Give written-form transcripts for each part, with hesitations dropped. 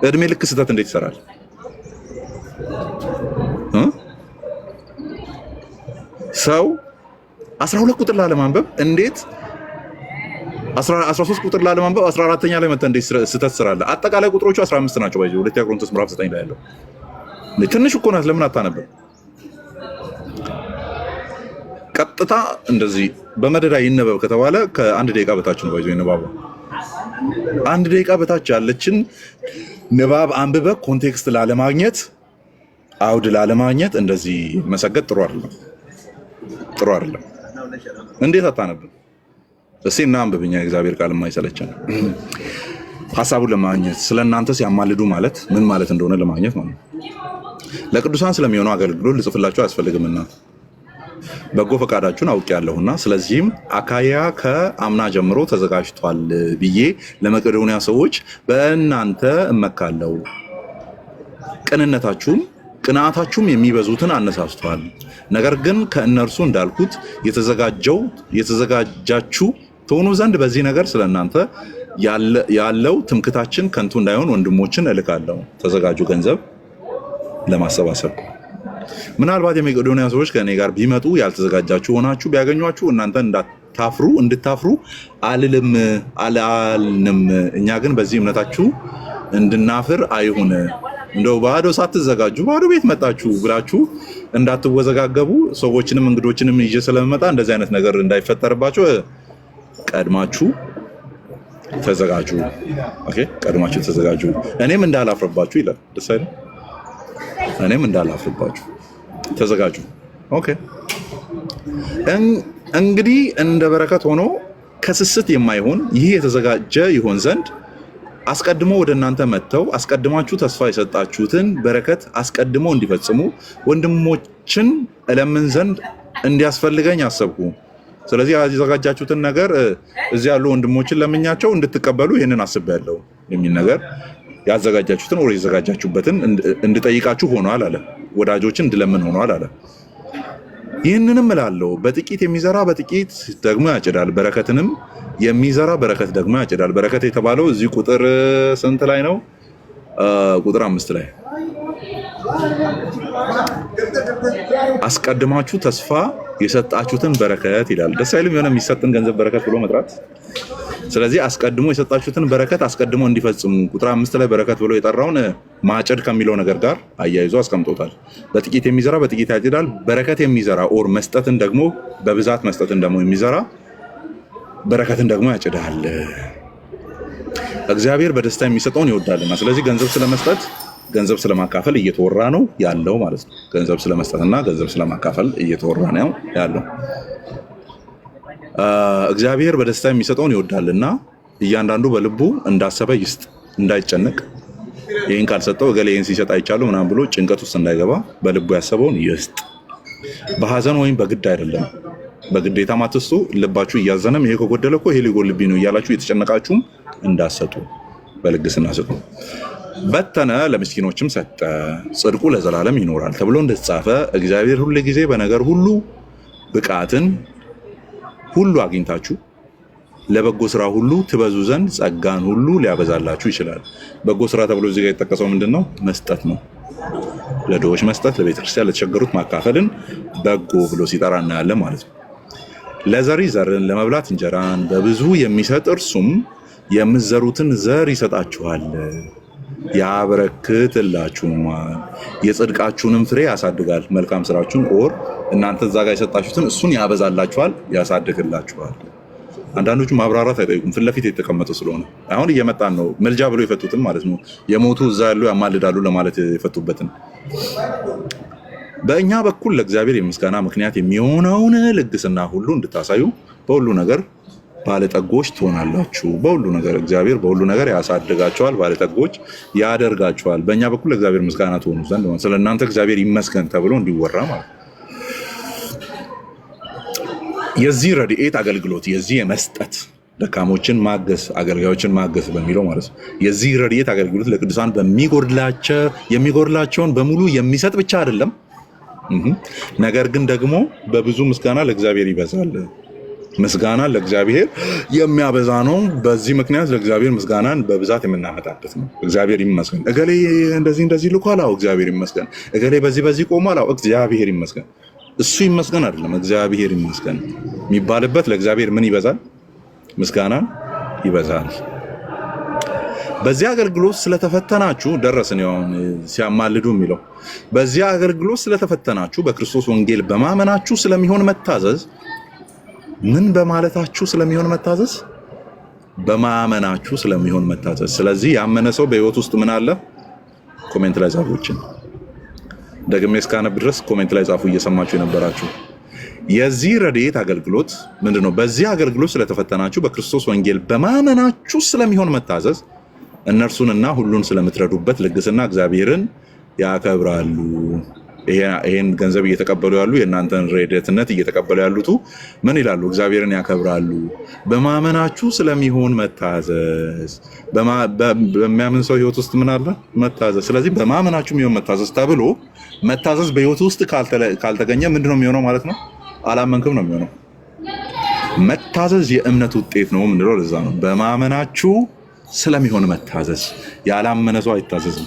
እድሜ ልክ ስህተት እንዴት ይሰራል? ሰው 12 ቁጥር ላለማንበብ እንዴት 13 ቁጥር ላለማንበብ 14ኛ ላይ መጣ እንዴት ስህተት ስራለ? አጠቃላይ ቁጥሮቹ 15 ናቸው። ባይዘው ሁለተኛ ቆሮንቶስ ምዕራፍ 9 ላይ ያለው ትንሽ እኮ ናት። ለምን አታነብም? ቀጥታ እንደዚህ በመደዳ ይነበብ ከተባለ ከአንድ ደቂቃ በታች ነው። ባይዘው ይነባቡ አንድ ደቂቃ በታች ያለችን ንባብ አንብበ ኮንቴክስት ላለማግኘት አውድ ላለማግኘት እንደዚህ መሰገድ ጥሩ አይደለም፣ ጥሩ አይደለም። እንዴት አታነብም? እስኪ እና አንብብኛ እግዚአብሔር ቃል የማይሰለቸን ሐሳቡን ለማግኘት ስለእናንተ ሲያማልዱ ማለት ምን ማለት እንደሆነ ለማግኘት ማለት ነው። ለቅዱሳን ስለሚሆነው አገልግሎት ልጽፍላችሁ አያስፈልግምና በጎ ፈቃዳችሁን አውቄያለሁና ስለዚህም አካያ ከአምና ጀምሮ ተዘጋጅቷል ብዬ ለመቄዶንያ ሰዎች በእናንተ እመካለሁ። ቅንዓታችሁም የሚበዙትን አነሳስቷል። ነገር ግን ከእነርሱ እንዳልኩት የተዘጋጃችሁ ትሆኑ ዘንድ በዚህ ነገር ስለእናንተ ያለው ትምክታችን ከንቱ እንዳይሆን ወንድሞችን እልካለሁ። ተዘጋጁ፣ ገንዘብ ለማሰባሰብ። ምናልባት የመቄዶንያ ሰዎች ከእኔ ጋር ቢመጡ ያልተዘጋጃችሁ ሆናችሁ ቢያገኟችሁ እናንተ እንድታፍሩ አላልንም። እኛ ግን በዚህ እምነታችሁ እንድናፍር አይሁን። እንደው ባዶ ሳትዘጋጁ ባዶ ቤት መጣችሁ ብላችሁ እንዳትወዘጋገቡ፣ ሰዎችንም እንግዶችንም ይዤ ስለመጣ እንደዚህ አይነት ነገር እንዳይፈጠርባችሁ ቀድማችሁ ተዘጋጁ። ኦኬ፣ ቀድማችሁ ተዘጋጁ፣ እኔም እንዳላፍርባችሁ ይላል። ደስ አይደል? እኔም እንዳላፍርባችሁ ተዘጋጁ። ኦኬ፣ እንግዲህ እንደ በረከት ሆኖ ከስስት የማይሆን ይህ የተዘጋጀ ይሆን ዘንድ አስቀድሞ ወደ እናንተ መጥተው አስቀድማችሁ ተስፋ የሰጣችሁትን በረከት አስቀድሞ እንዲፈጽሙ ወንድሞችን እለምን ዘንድ እንዲያስፈልገኝ አሰብኩ። ስለዚህ ያዘጋጃችሁትን ነገር እዚህ ያሉ ወንድሞችን ለምኛቸው እንድትቀበሉ ይህንን አስቤያለሁ የሚል ነገር ያዘጋጃችሁትን ወደ ያዘጋጃችሁበትን እንድጠይቃችሁ ሆኗል አለ። ወዳጆችን እንድለምን ሆኗል አለ። ይህንንም እላለሁ፣ በጥቂት የሚዘራ በጥቂት ደግሞ ያጭዳል፣ በረከትንም የሚዘራ በረከት ደግሞ ያጭዳል። በረከት የተባለው እዚህ ቁጥር ስንት ላይ ነው? ቁጥር 5 ላይ አስቀድማችሁ ተስፋ የሰጣችሁትን በረከት ይላል። ደስ አይልም? የሆነ የሚሰጥን ገንዘብ በረከት ብሎ መጥራት። ስለዚህ አስቀድሞ የሰጣችሁትን በረከት አስቀድሞ እንዲፈጽሙ ቁጥር 5 ላይ በረከት ብሎ የጠራውን ማጨድ ከሚለው ነገር ጋር አያይዞ አስቀምጦታል። በጥቂት የሚዘራ በጥቂት ያጭዳል። በረከት የሚዘራ ኦር መስጠትን ደግሞ በብዛት መስጠትን ደግሞ የሚዘራ በረከትን ደግሞ ያጭዳል። እግዚአብሔር በደስታ የሚሰጠውን ይወዳልና። ስለዚህ ገንዘብ ስለመስጠት ገንዘብ ስለማካፈል እየተወራ ነው ያለው ማለት ነው። ገንዘብ ስለመስጠትና ገንዘብ ስለማካፈል እየተወራ ነው ያለው። እግዚአብሔር በደስታ የሚሰጠውን ይወዳልና እያንዳንዱ በልቡ እንዳሰበ ይስጥ፣ እንዳይጨነቅ። ይህን ካልሰጠው እገሌ ይህን ሲሰጥ አይቻለሁ ምናምን ብሎ ጭንቀት ውስጥ እንዳይገባ በልቡ ያሰበውን ይስጥ። በሐዘን ወይም በግድ አይደለም። በግዴታ ማትስጡ፣ ልባችሁ እያዘነም ይሄ ከጎደለ እኮ ይሄ ሊጎልብኝ ነው እያላችሁ የተጨነቃችሁም እንዳሰጡ በልግስና ስጡ። በተነ ለምስኪኖችም ሰጠ፣ ጽድቁ ለዘላለም ይኖራል ተብሎ እንደተጻፈ እግዚአብሔር ሁሉ ጊዜ በነገር ሁሉ ብቃትን ሁሉ አግኝታችሁ ለበጎ ስራ ሁሉ ትበዙ ዘንድ ጸጋን ሁሉ ሊያበዛላችሁ ይችላል። በጎ ስራ ተብሎ እዚህ ጋር የተጠቀሰው ምንድነው? መስጠት ነው። ለድሆች መስጠት፣ ለቤተክርስቲያን ለተቸገሩት ማካፈልን በጎ ብሎ ሲጠራ እናያለን ማለት ነው። ለዘሪ ዘርን ለመብላት እንጀራን በብዙ የሚሰጥ እርሱም የምትዘሩትን ዘር ይሰጣችኋል፣ ያበረክትላችሁማል፣ የጽድቃችሁንም ፍሬ ያሳድጋል። መልካም ስራችሁን ኦር እናንተ እዛ ጋር የሰጣችሁትን እሱን ያበዛላችኋል፣ ያሳድግላችኋል። አንዳንዶቹ ማብራራት አይጠይቁም፣ ፊት ለፊት የተቀመጠ ስለሆነ አሁን እየመጣን ነው። መልጃ ብሎ የፈቱትን ማለት ነው። የሞቱ እዛ ያሉ ያማልዳሉ ለማለት የፈቱበትን በእኛ በኩል ለእግዚአብሔር የምስጋና ምክንያት የሚሆነውን ልግስና ሁሉ እንድታሳዩ በሁሉ ነገር ባለጠጎች ትሆናላችሁ። በሁሉ ነገር እግዚአብሔር በሁሉ ነገር ያሳድጋችኋል፣ ባለጠጎች ያደርጋችኋል። በእኛ በኩል ለእግዚአብሔር ምስጋና ትሆኑ ዘንድ ስለ እናንተ እግዚአብሔር ይመስገን ተብሎ እንዲወራ ማለት። የዚህ ረድኤት አገልግሎት የዚህ የመስጠት ደካሞችን ማገዝ አገልጋዮችን ማገዝ በሚለው ማለት ነው። የዚህ ረድኤት አገልግሎት ለቅዱሳን የሚጎድላቸውን በሙሉ የሚሰጥ ብቻ አይደለም፣ ነገር ግን ደግሞ በብዙ ምስጋና ለእግዚአብሔር ይበዛል። ምስጋናን ለእግዚአብሔር የሚያበዛ ነው። በዚህ ምክንያት ለእግዚአብሔር ምስጋናን በብዛት የምናመጣበት ነው። እግዚአብሔር ይመስገን። እገሌ እንደዚህ ልኳል፣ አዎ እግዚአብሔር ይመስገን። እገሌ በዚህ ቆሟል፣ አዎ እግዚአብሔር ይመስገን። እሱ ይመስገን አይደለም፣ እግዚአብሔር ይመስገን የሚባልበት ለእግዚአብሔር ምን ይበዛል? ምስጋናን ይበዛል። በዚህ አገልግሎት ስለተፈተናችሁ ደረስን። ያው ሲያማልዱ የሚለው በዚህ አገልግሎት ስለተፈተናችሁ በክርስቶስ ወንጌል በማመናችሁ ስለሚሆን መታዘዝ ምን በማለታችሁ ስለሚሆን መታዘዝ? በማመናችሁ ስለሚሆን መታዘዝ። ስለዚህ ያመነ ሰው በህይወት ውስጥ ምን አለ? ኮሜንት ላይ ጻፉችን። ደግሜ እስካነብ ድረስ ኮሜንት ላይ ጻፉ። እየሰማችሁ የነበራችሁ የዚህ ረድኤት አገልግሎት ምንድነው? በዚህ አገልግሎት ስለተፈተናችሁ በክርስቶስ ወንጌል በማመናችሁ ስለሚሆን መታዘዝ እነርሱንና ሁሉን ስለምትረዱበት ልግስና እግዚአብሔርን ያከብራሉ። ይሄን ገንዘብ እየተቀበሉ ያሉ የእናንተን ረድኤትነት እየተቀበሉ ያሉት ምን ይላሉ? እግዚአብሔርን ያከብራሉ። በማመናችሁ ስለሚሆን መታዘዝ። በሚያምን ሰው ህይወት ውስጥ ምን አለ? መታዘዝ። ስለዚህ በማመናችሁ የሚሆን መታዘዝ ተብሎ መታዘዝ በህይወት ውስጥ ካልተገኘ ምንድነው የሚሆነው ማለት ነው? አላመንክም ነው የሚሆነው። መታዘዝ የእምነት ውጤት ነው ምንድነው? ለዛ ነው በማመናችሁ ስለሚሆን መታዘዝ። ያላመነ ሰው አይታዘዝም።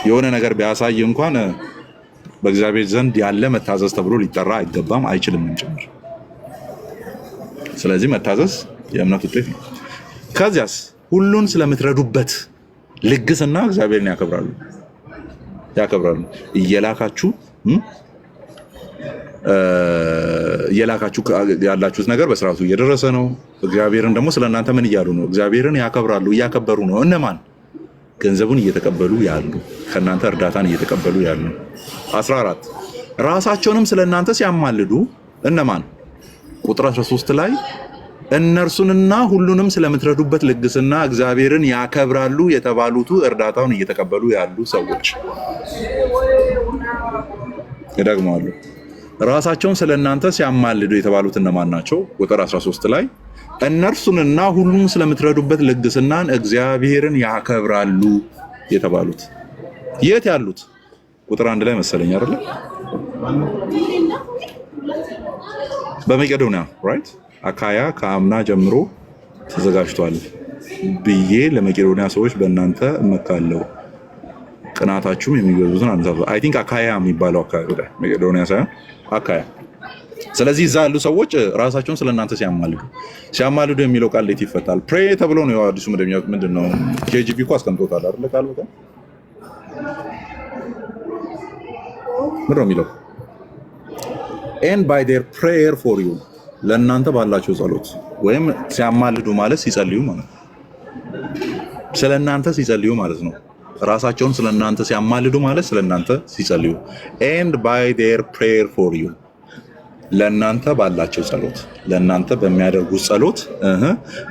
የሆነ ነገር ቢያሳይ እንኳን በእግዚአብሔር ዘንድ ያለ መታዘዝ ተብሎ ሊጠራ አይገባም፣ አይችልም ጭምር። ስለዚህ መታዘዝ የእምነት ውጤት ነው። ከዚያስ ሁሉን ስለምትረዱበት ልግስና እግዚአብሔርን ያከብራሉ። እየላካችሁ ያላችሁት ነገር በስርዓቱ እየደረሰ ነው። እግዚአብሔርን ደግሞ ስለእናንተ ምን እያሉ ነው? እግዚአብሔርን ያከብራሉ፣ እያከበሩ ነው። እነማን? ገንዘቡን እየተቀበሉ ያሉ፣ ከእናንተ እርዳታን እየተቀበሉ ያሉ። 14 ራሳቸውንም ስለእናንተ ሲያማልዱ እነማን? ቁጥር 13 ላይ እነርሱንና ሁሉንም ስለምትረዱበት ልግስና እግዚአብሔርን ያከብራሉ የተባሉት እርዳታውን እየተቀበሉ ያሉ ሰዎች። ይደግማሉ። ራሳቸውን ስለእናንተ ሲያማልዱ የተባሉት እነማን ናቸው? ቁጥር 13 ላይ እነርሱንና ሁሉንም ስለምትረዱበት ልግስናን እግዚአብሔርን ያከብራሉ የተባሉት። የት ያሉት? ቁጥር 1 ላይ መሰለኝ አይደል? በመቄዶንያ ራይት። አካያ ከአምና ጀምሮ ተዘጋጅቷል ብዬ ለመቄዶንያ ሰዎች በእናንተ እመካለሁ፣ ቅናታችሁም የሚገዙትን አንሳቱ። አይ ቲንክ አካያ የሚባለው አካባቢ ላይ መቄዶንያ ሳይሆን አካያ። ስለዚህ እዛ ያሉ ሰዎች ራሳቸውን ስለእናንተ ሲያማልዱ የሚለው ቃል እንዴት ይፈታል? ፕሬ ተብሎ ነው አዲሱ መደበኛ ምንድነው? ኬጂቢ እኮ አስቀምጦታል አይደል? ቃል በቃ ምንድን ነው የሚለው? and by their prayer for you ለእናንተ ባላቸው ጸሎት። ወይም ሲያማልዱ ማለት ሲጸልዩ ማለት ነው። ስለእናንተ ሲጸልዩ ማለት ነው። ራሳቸውን ስለእናንተ ሲያማልዱ ማለት ስለእናንተ ሲጸልዩ። and by their prayer for you ለእናንተ ባላቸው ጸሎት፣ ለእናንተ በሚያደርጉት ጸሎት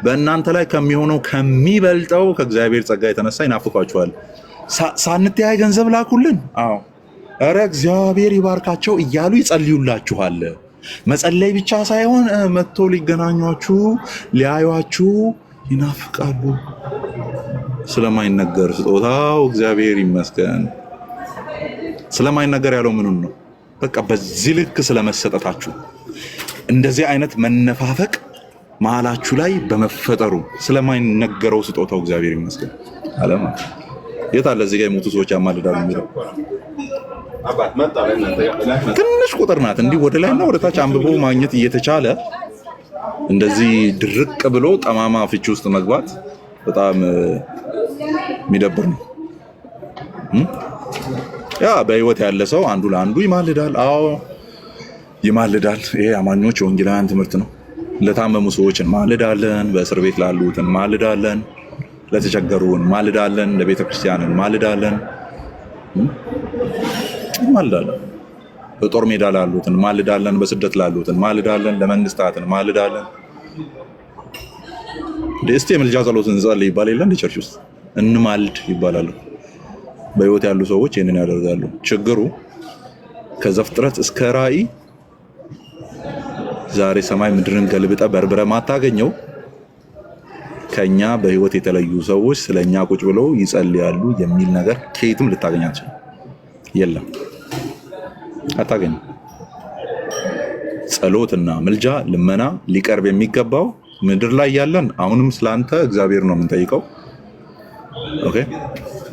በእናንተ ላይ ከሚሆነው ከሚበልጠው ከእግዚአብሔር ጸጋ የተነሳ ይናፍቋችኋል። ሳንተያይ ገንዘብ ላኩልን፣ አዎ ኧረ እግዚአብሔር ይባርካቸው እያሉ ይጸልዩላችኋል። መጸለይ ብቻ ሳይሆን መጥቶ ሊገናኟችሁ ሊያዩአችሁ ይናፍቃሉ። ስለማይነገር ስጦታው እግዚአብሔር ይመስገን። ስለማይነገር ያለው ምኑን ነው? በቃ በዚህ ልክ ስለመሰጠታችሁ፣ እንደዚህ አይነት መነፋፈቅ መሀላችሁ ላይ በመፈጠሩ ስለማይነገረው ስጦታው እግዚአብሔር ይመስገን አለማ። የት አለ እዚህ ጋር የሞቱ ሰዎች ያማልዳሉ የሚለው? ትንሽ ቁጥር ናት። እንዲህ ወደ ላይና ወደ ታች አንብቦ ማግኘት እየተቻለ እንደዚህ ድርቅ ብሎ ጠማማ ፍቺ ውስጥ መግባት በጣም የሚደብር ነው። ያ በህይወት ያለ ሰው አንዱ ለአንዱ ይማልዳል። አዎ ይማልዳል። ይሄ አማኞች የወንጌላውያን ትምህርት ነው። ለታመሙ ሰዎች እንማልዳለን፣ በእስር ቤት ላሉት እንማልዳለን፣ ለተቸገሩ እንማልዳለን፣ ለቤተክርስቲያን እንማልዳለን፣ በጦር ሜዳ ላሉት እንማልዳለን፣ በስደት ላሉት እንማልዳለን፣ ለመንግስታት እንማልዳለን። እስቲ የምልጃ ጸሎት እንጸልይ ይባል የለ እንደ ቸርች ውስጥ እንማልድ ይባላል። በህይወት ያሉ ሰዎች ይህንን ያደርጋሉ። ችግሩ ከዘፍጥረት እስከ ራእይ ዛሬ ሰማይ ምድርን ገልብጠ በርብረ ማታገኘው ከኛ በህይወት የተለዩ ሰዎች ስለኛ ቁጭ ብለው ይጸልያሉ የሚል ነገር ከየትም ልታገኛቸው የለም፣ አታገኝም። ጸሎትና ምልጃ ልመና ሊቀርብ የሚገባው ምድር ላይ ያለን አሁንም ስላንተ እግዚአብሔር ነው የምንጠይቀው። ኦኬ።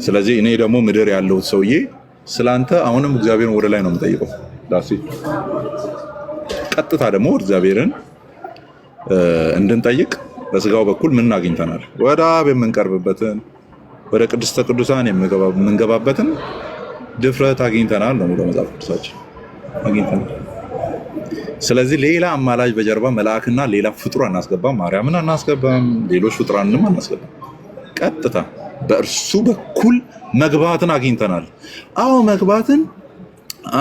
ስለዚህ እኔ ደግሞ ምድር ያለው ሰውዬ ስላንተ አሁንም እግዚአብሔርን ወደ ላይ ነው የምንጠይቀው። ዳሲ ቀጥታ ደግሞ እግዚአብሔርን እንድንጠይቅ በስጋው በኩል ምን አግኝተናል? ወደ አብ የምንቀርብበትን ወደ ቅድስተ ቅዱሳን የምንገባበትን ድፍረት አግኝተናል ነው የሚለው መጽሐፍ ቅዱሳችን። አግኝተናል። ስለዚህ ሌላ አማላጅ በጀርባ መልአክና ሌላ ፍጡር አናስገባም። ማርያምን አናስገባም። ሌሎች ፍጡራንንም አናስገባም። ቀጥታ በእርሱ በኩል መግባትን አግኝተናል። አዎ መግባትን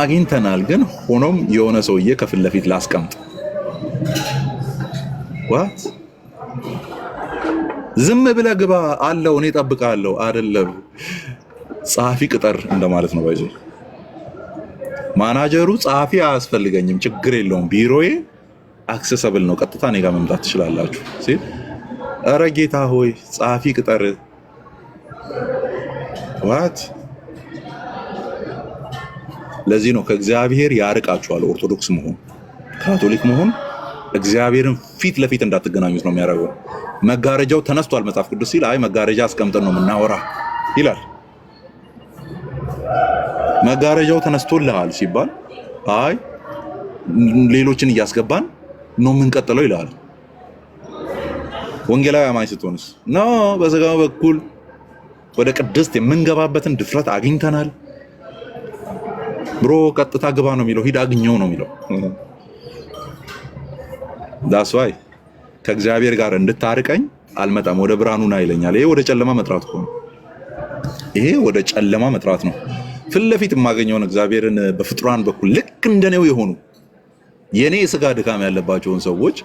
አግኝተናል። ግን ሆኖም የሆነ ሰውዬ ከፊት ለፊት ላስቀምጥ ዋት ዝም ብለህ ግባ አለው እኔ እጠብቅሃለሁ አይደለም። ጸሐፊ ቅጠር እንደማለት ነው። ባይዘ ማናጀሩ ጸሐፊ አያስፈልገኝም፣ ችግር የለውም፣ ቢሮዬ አክሰሰብል ነው፣ ቀጥታ እኔ ጋር መምጣት ትችላላችሁ ሲል ኧረ ጌታ ሆይ ጸሐፊ ቅጠር ዋት። ለዚህ ነው ከእግዚአብሔር ያርቃችኋል። ኦርቶዶክስ መሆን ካቶሊክ መሆን እግዚአብሔርን ፊት ለፊት እንዳትገናኙት ነው የሚያደርገው። መጋረጃው ተነስቷል መጽሐፍ ቅዱስ ሲል አይ መጋረጃ አስቀምጠን ነው የምናወራ ይላል። መጋረጃው ተነስቶልሃል ሲባል አይ ሌሎችን እያስገባን ነው የምንቀጥለው ይላል። ወንጌላዊ አማኝ ስትሆንስ ኖ በስጋው በኩል ወደ ቅድስት የምንገባበትን ድፍረት አግኝተናል ብሮ ቀጥታ ግባ ነው የሚለው፣ ሂድ አግኘው ነው የሚለው። ዳስ ዋይ ከእግዚአብሔር ጋር እንድታርቀኝ አልመጣም ወደ ብርሃኑ ና ይለኛል። ይሄ ወደ ጨለማ መጥራት ነው። ይሄ ወደ ጨለማ መጥራት ነው። ፊት ለፊት የማገኘውን እግዚአብሔርን በፍጡራን በኩል ልክ እንደኔው የሆኑ የኔ ስጋ ድካም ያለባቸውን ሰዎች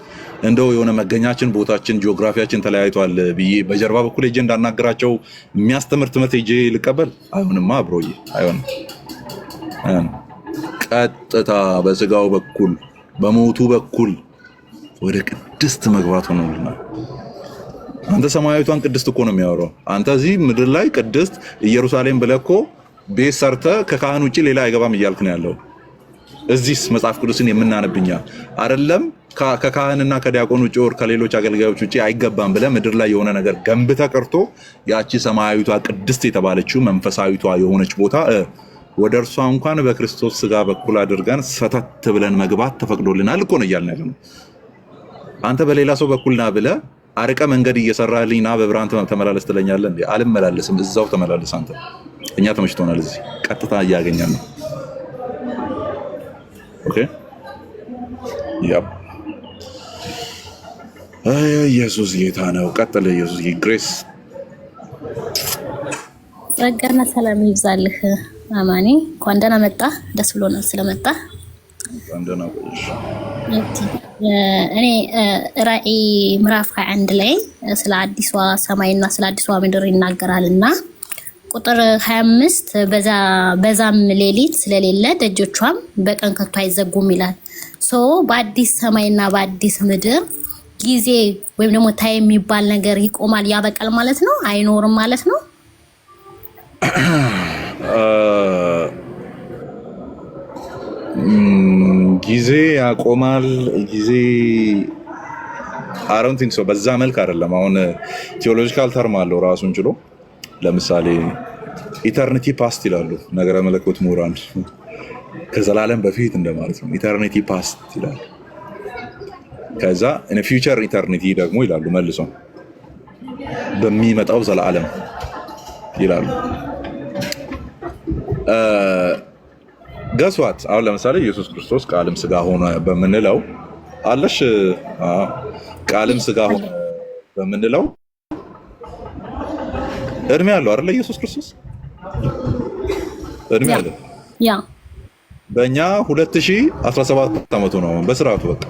እንደው የሆነ መገኛችን ቦታችን ጂኦግራፊያችን ተለያይቷል ብዬ በጀርባ በኩል ሄጄ እንዳናገራቸው የሚያስተምር ትምህርት ሄጄ ልቀበል? አይሆንማ ብሮዬ፣ አይሆንም። ቀጥታ በስጋው በኩል በሞቱ በኩል ወደ ቅድስት መግባት ሆኖልናል። አንተ ሰማያዊቷን ቅድስት እኮ ነው የሚያወራው። አንተ እዚህ ምድር ላይ ቅድስት ኢየሩሳሌም ብለህ እኮ ቤት ሰርተህ ከካህን ውጭ ሌላ አይገባም እያልክ ነው ያለው። እዚህስ መጽሐፍ ቅዱስን የምናነብኛ አይደለም ከካህንና ከዲያቆን ውጭ ወር ከሌሎች አገልጋዮች ውጭ አይገባም ብለህ ምድር ላይ የሆነ ነገር ገንብተህ ቀርቶ ያቺ ሰማያዊቷ ቅድስት የተባለችው መንፈሳዊቷ የሆነች ቦታ ወደ እርሷ እንኳን በክርስቶስ ስጋ በኩል አድርገን ሰተት ብለን መግባት ተፈቅዶልናል እኮ ነው እያልን ያለነው። አንተ በሌላ ሰው በኩል ና ብለህ አርቀ መንገድ እየሰራህልኝ ና በብርሃን ተመላለስ ትለኛለህ እንዴ? አልመላለስም። እዛው ተመላለስ አንተ። እኛ ተመችቶናል። እዚህ ቀጥታ እያገኘን ነው። ኦኬ ያ ኢየሱስ ጌታ ነው። ቀጥል ኢየሱስ ግሬስ ጸጋና ሰላም ይብዛልህ አማኒ። እንኳን ደህና መጣ። ደስ ብሎናል ስለመጣ። እንደና ቆይሽ። እኔ ራእይ ምዕራፍ 21 ላይ ስለ አዲሷ ሰማይና ስለ አዲሷ ምድር ይናገራልና ቁጥር 25 በዛም ሌሊት ስለሌለ ደጆቿም በቀን ከቶ አይዘጉም ይላል። በአዲስ ሰማይና በአዲስ ምድር ጊዜ ወይም ደግሞ ታይም የሚባል ነገር ይቆማል፣ ያበቃል ማለት ነው? አይኖርም ማለት ነው? ጊዜ ያቆማል። ጊዜ I don't think so። በዛ መልክ አይደለም። አሁን ቴዎሎጂካል ተርም አለው ራሱን ችሎ። ለምሳሌ ኢተርኒቲ ፓስት ይላሉ ነገረ መለኮት ምሁራን፣ ከዘላለም በፊት እንደማለት ነው። ኢተርኒቲ ፓስት ይላሉ። ከዛ in future eternity ደግሞ ይላሉ መልሶ በሚመጣው ዘላለም ይላሉ። ገስዋት አሁን ለምሳሌ ኢየሱስ ክርስቶስ ቃልም ስጋ ሆነ በምንለው አለሽ ቃልም ስጋ ሆነ በምንለው እድሜ አለው አይደል? ኢየሱስ ክርስቶስ እድሜ አለው። ያ በእኛ 2017 ዓመቱ ነው በስርዓቱ። በቃ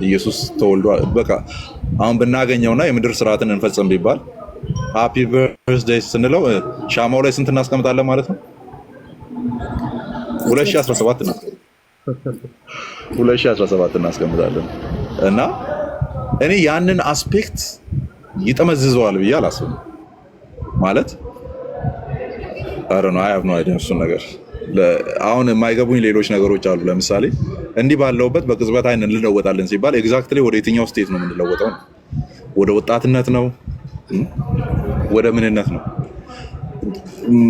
ኢየሱስ ተወልዷል። በቃ አሁን ብናገኘውና የምድር ስርዓትን እንፈጽም ቢባል ሃፒ በርዝዴይ ስንለው ሻማው ላይ ስንት እናስቀምጣለን ማለት ነው? 2017 እናስቀምጣለን። እና እኔ ያንን አስፔክት ይጠመዝዘዋል ብዬ አላስብም። ማለት አረ ነው አይ ሃቭ ኖ አይዲያ እሱን ነገር አሁን የማይገቡኝ ሌሎች ነገሮች አሉ። ለምሳሌ እንዲህ ባለውበት በቅጽበት አይን እንለወጣለን ሲባል ኤግዛክትሊ ወደ የትኛው ስቴት ነው የምንለወጠው? ወደ ወጣትነት ነው? ወደ ምንነት ነው?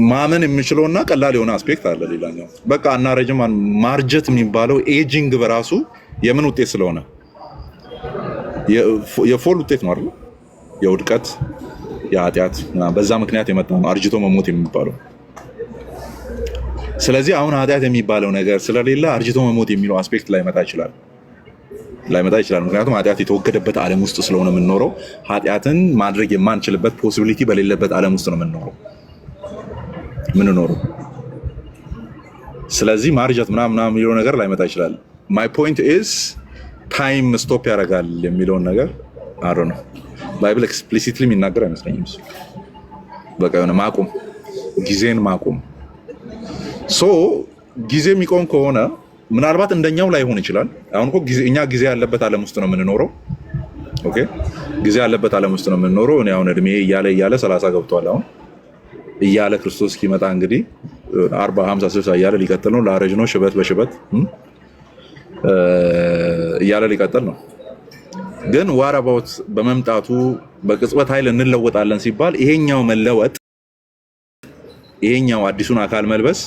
ማመን የምችለውና ቀላል የሆነ አስፔክት አለ። ሌላኛው በቃ አናረጅም። ማርጀት የሚባለው ኤጂንግ በራሱ የምን ውጤት ስለሆነ የፎል ውጤት ነው አይደል? የውድቀት የኃጢአት በዛ ምክንያት የመጣ ነው አርጅቶ መሞት የሚባለው። ስለዚህ አሁን ኃጢአት የሚባለው ነገር ስለሌለ አርጅቶ መሞት የሚለው አስፔክት ላይመጣ ይችላል። ምክንያቱም ኃጢአት የተወገደበት ዓለም ውስጥ ስለሆነ የምንኖረው፣ ኃጢአትን ማድረግ የማንችልበት ፖሲቢሊቲ በሌለበት ዓለም ውስጥ ነው የምንኖረው። ስለዚህ ማርጀት ምናምን የሚለው ነገር ላይመጣ ይችላል። ማይ ፖይንት ኢዝ ታይም ስቶፕ ያደርጋል የሚለውን ነገር አሮ ነው ባይብል ኤክስፕሊሲትሊ የሚናገር አይመስለኝም። በቃ የሆነ ማቆም፣ ጊዜን ማቆም። ሶ ጊዜ የሚቆም ከሆነ ምናልባት እንደኛው ላይሆን ይችላል። አሁን እኮ እኛ ጊዜ ያለበት ዓለም ውስጥ ነው የምንኖረው። ኦኬ ጊዜ ያለበት ዓለም ውስጥ ነው የምንኖረው። እኔ አሁን እድሜ እያለ 30 ገብቷል። አሁን እያለ ክርስቶስ እስኪመጣ እንግዲህ 40 50 60 እያለ ሊቀጥል ነው። ላረጅ ነው ሽበት በሽበት እያለ ሊቀጥል ነው። ግን ዋር አባውት በመምጣቱ በቅጽበት ኃይል እንለወጣለን ሲባል ይሄኛው መለወጥ፣ ይሄኛው አዲሱን አካል መልበስ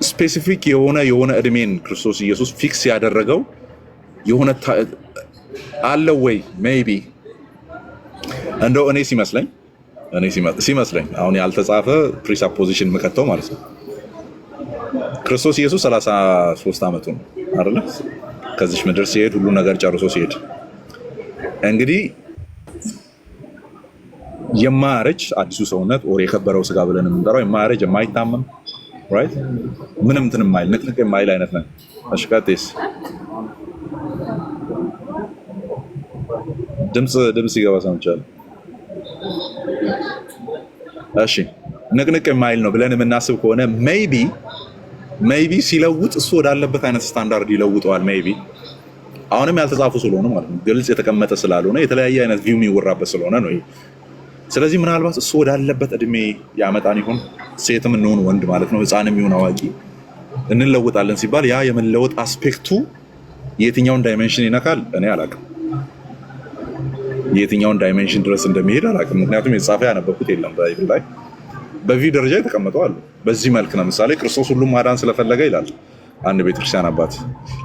ስፔሲፊክ የሆነ እድሜን ክርስቶስ ኢየሱስ ፊክስ ያደረገው የሆነ አለው ወይ? ሜይቢ እንደው እኔ ሲመስለኝ አሁን ያልተጻፈ ፕሪሳፖዚሽን መከተው ማለት ነው። ክርስቶስ ኢየሱስ 33 ዓመቱ ነው አይደል? ከዚህ ምድር ሲሄድ ሁሉ ነገር ጨርሶ ሲሄድ እንግዲህ የማያረጅ አዲሱ ሰውነት ኦር የከበረው ስጋ ብለን የምንጠራው የማያረጅ የማይታመም ራይት ምንም እንትን የማይል ንቅንቅ የማይል አይነት ነው። አሽካቴስ ድምጽ ይገባ ሰምቻለሁ። እሺ ንቅንቅ የማይል ነው ብለን የምናስብ ከሆነ ሜይቢ ሲለውጥ እሱ ወዳለበት አይነት ስታንዳርድ ይለውጠዋል። ሜይቢ አሁንም ያልተጻፉ ስለሆነ ማለት ነው፣ ግልጽ የተቀመጠ ስላልሆነ የተለያየ አይነት ቪው የሚወራበት ስለሆነ ነው። ስለዚህ ምናልባት እሱ ወዳለበት እድሜ ያመጣን ይሆን? ሴትም እንሆን ወንድ ማለት ነው፣ ህፃንም ይሁን አዋቂ እንለውጣለን ሲባል ያ የመለወጥ አስፔክቱ የትኛውን ዳይሜንሽን ይነካል? እኔ አላውቅም። የትኛውን ዳይሜንሽን ድረስ እንደሚሄድ አላውቅም። ምክንያቱም የተጻፈ ያነበብኩት የለም ባይብል ላይ። በቪው ደረጃ የተቀመጠው አሉ። በዚህ መልክ ለምሳሌ ክርስቶስ ሁሉም ማዳን ስለፈለገ ይላል አንድ ቤተክርስቲያን አባት፣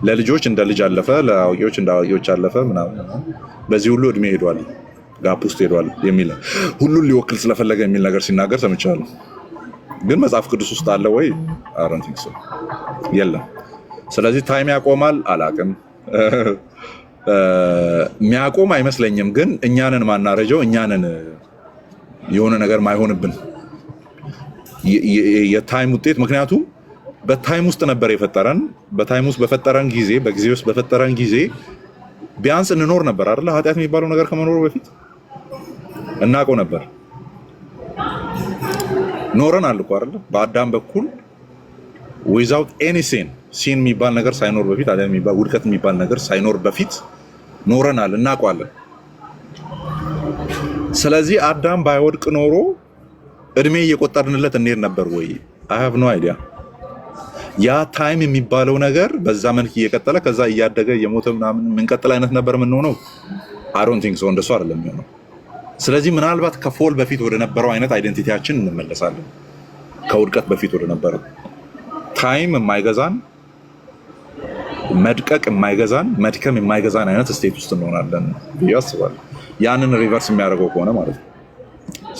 ለልጆች እንደ ልጅ አለፈ፣ ለአዋቂዎች እንደ አዋቂዎች አለፈ ምናምን፣ በዚህ ሁሉ እድሜ ሄዷል፣ ጋፕ ውስጥ ሄዷል የሚል ሁሉን ሊወክል ስለፈለገ የሚል ነገር ሲናገር ሰምቻለሁ። ግን መጽሐፍ ቅዱስ ውስጥ አለ ወይ? አሮን ቲንክ ሶ የለም። ስለዚህ ታይም ያቆማል አላውቅም። የሚያቆም አይመስለኝም። ግን እኛንን ማናረጀው፣ እኛንን የሆነ ነገር ማይሆንብን የታይም ውጤት። ምክንያቱም በታይም ውስጥ ነበር የፈጠረን። በታይም ውስጥ በፈጠረን ጊዜ፣ በጊዜ ውስጥ በፈጠረን ጊዜ ቢያንስ እንኖር ነበር አይደል? ኃጢአት የሚባለው ነገር ከመኖሩ በፊት እናውቀው ነበር። ኖረናል እኮ አይደል? በአዳም በኩል ዊዛውት ኤኒ ሲን የሚባል ነገር ሳይኖር በፊት፣ ኃጢአት የሚባል ውድቀት የሚባል ነገር ሳይኖር በፊት ኖረናል፣ እናውቀዋለን። ስለዚህ አዳም ባይወድቅ ኖሮ እድሜ እየቆጠርንለት እንሄድ ነበር ወይ? አይ ሃቭ ኖ አይዲያ። ያ ታይም የሚባለው ነገር በዛ መልክ እየቀጠለ ከዛ እያደገ እየሞተ ምናምን የምንቀጥል አይነት ነበር የምንሆነው። አይ ዶንት ቲንክ ሶ፣ እንደሱ አይደለም የሚሆነው። ስለዚህ ምናልባት ከፎል በፊት ወደ ነበረው አይነት አይደንቲቲያችን እንመለሳለን። ከውድቀት በፊት ወደ ነበረው ታይም የማይገዛን፣ መድቀቅ የማይገዛን፣ መድከም የማይገዛን አይነት ስቴት ውስጥ እንሆናለን ብዬ አስባለሁ። ያንን ሪቨርስ የሚያደርገው ከሆነ ማለት ነው።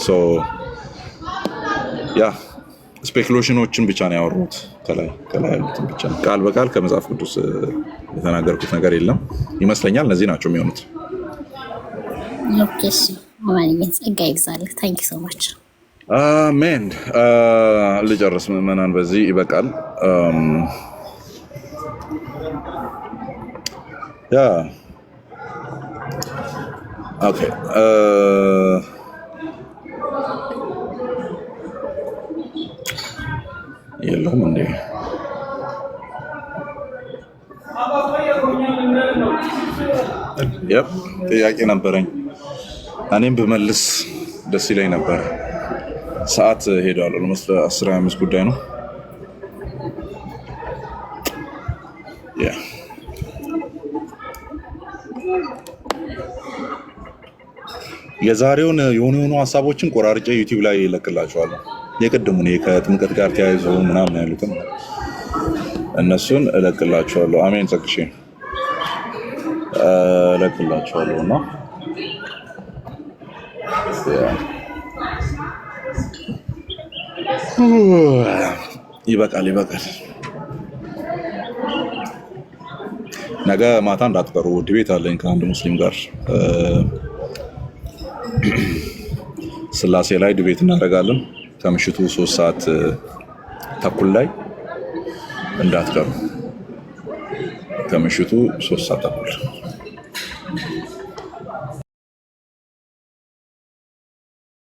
ሶ ያ ስፔኩሌሽኖችን ብቻ ነው ያወሩት፣ ከላይ ያሉትን ብቻ ቃል በቃል ከመጽሐፍ ቅዱስ የተናገርኩት ነገር የለም ይመስለኛል። እነዚህ ናቸው የሚሆኑት። ኦኬ እሺ፣ አማንኛም ጸጋ ይግዛልህ። ታንክ ዩ ሶ ማች። አሜን። ልጨርስ ምዕመናን፣ በዚህ ይበቃል። ያ ኦኬ የለውም እንዴ? ጥያቄ ነበረኝ፣ እኔም ብመልስ ደስ ይለኝ ነበር። ሰዓት ሄዷል። ኦልሞስት 10:25 ጉዳይ ነው። የዛሬውን የሆኑ ሀሳቦችን ቆራርጬ ዩቲዩብ ላይ እለቅላችኋለሁ። የቅድሙን ከጥምቀት ጋር ተያይዞ ምናምን ያሉትን እነሱን እለቅላችኋለሁ። አሜን ጸግሼ እለቅላችኋለሁ እና ይበቃል። ነገ ማታ እንዳትቀሩ፣ ዲቤት አለኝ ከአንድ ሙስሊም ጋር ስላሴ ላይ ዲቤት እናደርጋለን ከምሽቱ 3 ሰዓት ተኩል ላይ እንዳትቀሩ። ከምሽቱ 3 ሰዓት ተኩል